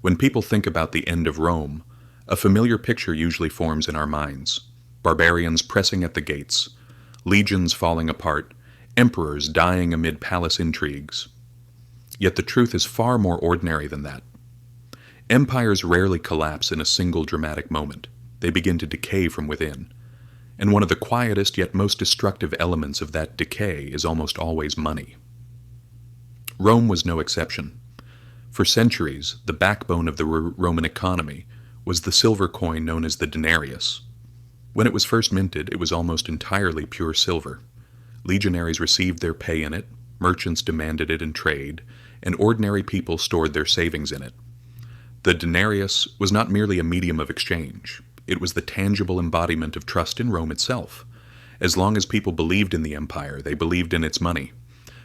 When people think about the end of Rome, a familiar picture usually forms in our minds: barbarians pressing at the gates, legions falling apart, emperors dying amid palace intrigues. Yet the truth is far more ordinary than that. Empires rarely collapse in a single dramatic moment. They begin to decay from within. And one of the quietest yet most destructive elements of that decay is almost always money. Rome was no exception. For centuries, the backbone of the Roman economy was the silver coin known as the denarius. When it was first minted, it was almost entirely pure silver. Legionaries received their pay in it, merchants demanded it in trade, and ordinary people stored their savings in it. The denarius was not merely a medium of exchange. It was the tangible embodiment of trust in Rome itself. As long as people believed in the empire, they believed in its money.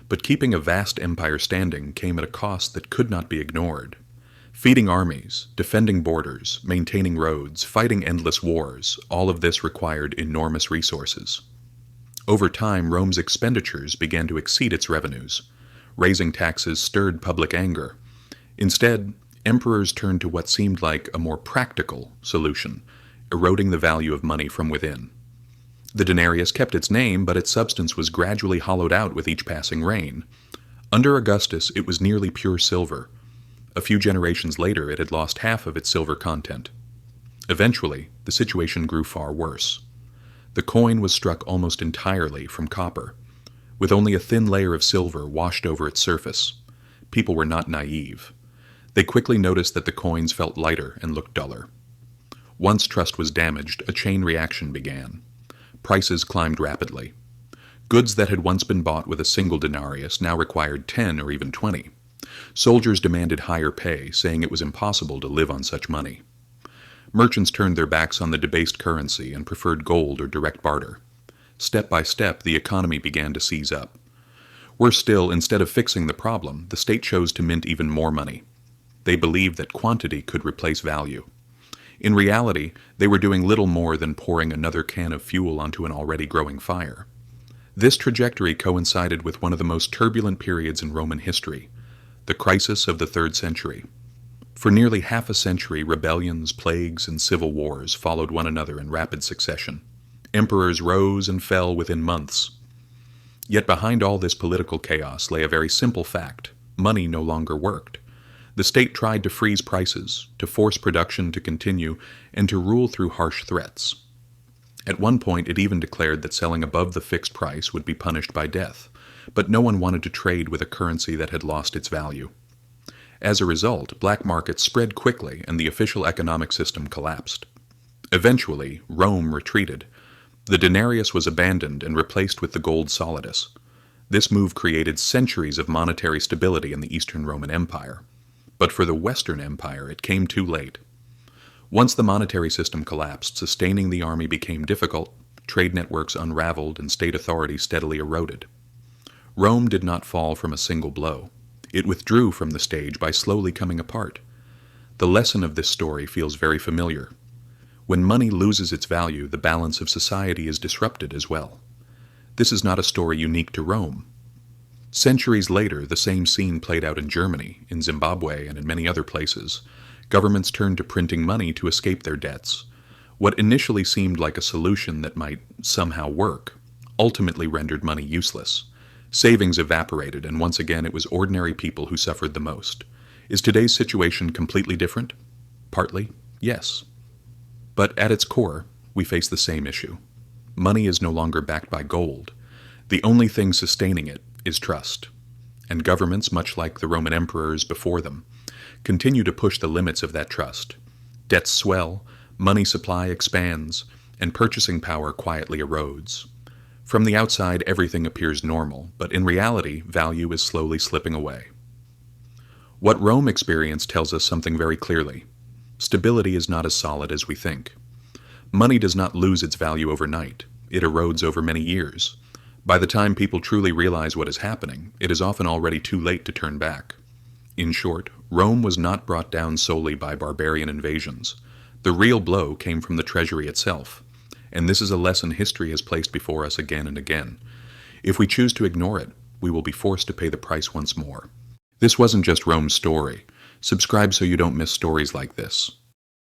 But keeping a vast empire standing came at a cost that could not be ignored. Feeding armies, defending borders, maintaining roads, fighting endless wars, all of this required enormous resources. Over time, Rome's expenditures began to exceed its revenues. Raising taxes stirred public anger. Instead, emperors turned to what seemed like a more practical solution: eroding the value of money from within. The denarius kept its name, but its substance was gradually hollowed out with each passing reign. Under Augustus, it was nearly pure silver. A few generations later, it had lost half of its silver content. Eventually, the situation grew far worse. The coin was struck almost entirely from copper, with only a thin layer of silver washed over its surface. People were not naive. They quickly noticed that the coins felt lighter and looked duller. Once trust was damaged, a chain reaction began. Prices climbed rapidly. Goods that had once been bought with a single denarius now required 10 or even 20. Soldiers demanded higher pay, saying it was impossible to live on such money. Merchants turned their backs on the debased currency and preferred gold or direct barter. Step by step, the economy began to seize up. Worse still, instead of fixing the problem, the state chose to mint even more money. They believed that quantity could replace value. In reality, they were doing little more than pouring another can of fuel onto an already growing fire. This trajectory coincided with one of the most turbulent periods in Roman history, the crisis of the 3rd century. For nearly half a century, rebellions, plagues, and civil wars followed one another in rapid succession. Emperors rose and fell within months. Yet behind all this political chaos lay a very simple fact: money no longer worked. The state tried to freeze prices, to force production to continue, and to rule through harsh threats. At one point, it even declared that selling above the fixed price would be punished by death, but no one wanted to trade with a currency that had lost its value. As a result, black markets spread quickly and the official economic system collapsed. Eventually, Rome retreated. The denarius was abandoned and replaced with the gold solidus. This move created centuries of monetary stability in the Eastern Roman Empire. But for the Western Empire, it came too late. Once the monetary system collapsed, sustaining the army became difficult, trade networks unraveled, and state authority steadily eroded. Rome did not fall from a single blow. It withdrew from the stage by slowly coming apart. The lesson of this story feels very familiar. When money loses its value, the balance of society is disrupted as well. This is not a story unique to Rome. Centuries later, the same scene played out in Germany, in Zimbabwe, and in many other places. Governments turned to printing money to escape their debts. What initially seemed like a solution that might somehow work ultimately rendered money useless. Savings evaporated, and once again it was ordinary people who suffered the most. Is today's situation completely different? Partly, yes. But at its core, we face the same issue. Money is no longer backed by gold. The only thing sustaining it is trust. And governments, much like the Roman emperors before them, continue to push the limits of that trust. Debts swell, money supply expands, and purchasing power quietly erodes. From the outside, everything appears normal, but in reality, value is slowly slipping away. What Rome experienced tells us something very clearly. Stability is not as solid as we think. Money does not lose its value overnight. It erodes over many years. By the time people truly realize what is happening, it is often already too late to turn back. In short, Rome was not brought down solely by barbarian invasions. The real blow came from the treasury itself. And this is a lesson history has placed before us again and again. If we choose to ignore it, we will be forced to pay the price once more. This wasn't just Rome's story. Subscribe so you don't miss stories like this.